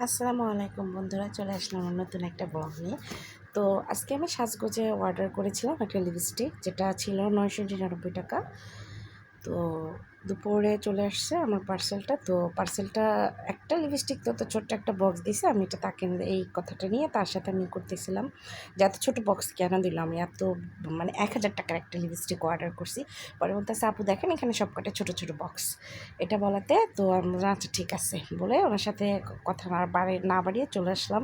আসসালামু আলাইকুম বন্ধুরা, চলে আসলাম আমার নতুন একটা ব্লগ নিয়ে। তো আজকে আমি সাজগোজে অর্ডার করেছিলাম একটা লিপস্টিক, যেটা ছিল 999 টাকা। তো দুপুরে চলে আসছে আমার পার্সেলটা। তো পার্সেলটা একটা লিপস্টিক তো ছোট্ট একটা বক্স দিছে। আমি এটা তাকে এই কথাটা নিয়ে তার সাথে আমি করতেছিলাম যে এত ছোটো বক্স কেন দিলাম, আমি এত 1000 টাকার একটা লিপস্টিক অর্ডার করছি। পরে বলতেছে, আপু দেখেন এখানে সবকটা ছোটো ছোটো বক্স। এটা বলাতে তো আমরা আচ্ছা ঠিক আছে বলে ওনার সাথে কথা না বাড়িয়ে চলে আসলাম।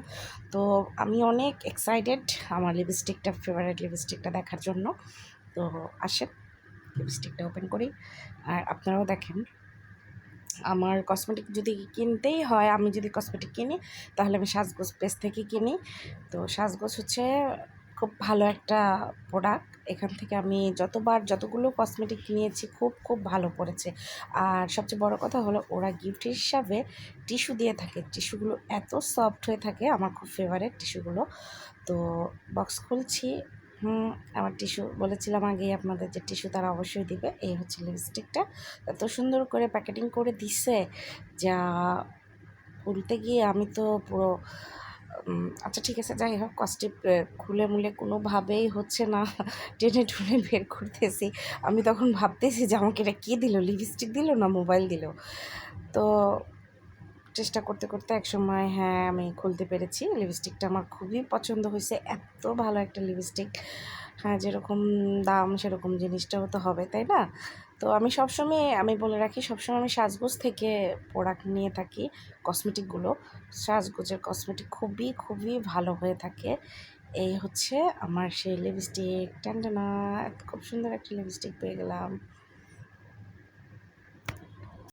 তো আমি অনেক এক্সাইটেড আমার লিপস্টিকটা, ফেভারিট লিপস্টিকটা দেখার জন্য। তো আসেন লিপস্টিকটা ওপেন করি আর আপনারাও দেখেন। আমার কসমেটিক যদি কিনতেই হয়, আমি যদি কসমেটিক কিনি তাহলে আমি সাজগোজ পেজ থেকে কিনি। তো সাজগোজ হচ্ছে খুব ভালো একটা প্রোডাক্ট। এখান থেকে আমি যতগুলো কসমেটিক নিয়েছি খুব খুব ভালো পড়েছে। আর সবচেয়ে বড় কথা হলো ওরা গিফট হিসাবে টিস্যু দিয়ে থাকে। টিস্যুগুলো এত সফট হয়ে থাকে, আমার খুব ফেভারিট টিস্যুগুলো। তো বক্স খুলছি। আমার টিস্যু বলেছিলাম আগেই আপনাদের যে টিস্যু তারা অবশ্যই দিবে। এই হচ্ছে লিপস্টিকটা। এত সুন্দর করে প্যাকেটিং করে দিছে, যা খুলতে গিয়ে আমি তো পুরো আচ্ছা ঠিক আছে, যাই হোক কষ্টে খুলে মুলে কোনোভাবেই হচ্ছে না, টেনে টুনে বের করতেছি। আমি তখন ভাবতেছি যে আমাকে এটা কী দিল, লিপস্টিক দিল না মোবাইল দিল। তো চেষ্টা করতে করতে একসময় হ্যাঁ আমি খুলতে পেরেছি। লিপস্টিকটা আমার খুবই পছন্দ হয়েছে। এত ভালো একটা লিপস্টিক, হ্যাঁ যেরকম দাম সেরকম জিনিসটাও তো হবে, তাই না? তো আমি বলে রাখি, সবসময় আমি সাজগোজ থেকে প্রোডাক্ট নিয়ে থাকি। কসমেটিকগুলো, সাজগোজের কসমেটিক খুবই খুবই ভালো হয়ে থাকে। এই হচ্ছে আমার সেই লিপস্টিক। টানটানা, খুব সুন্দর একটা লিপস্টিক পেয়ে গেলাম।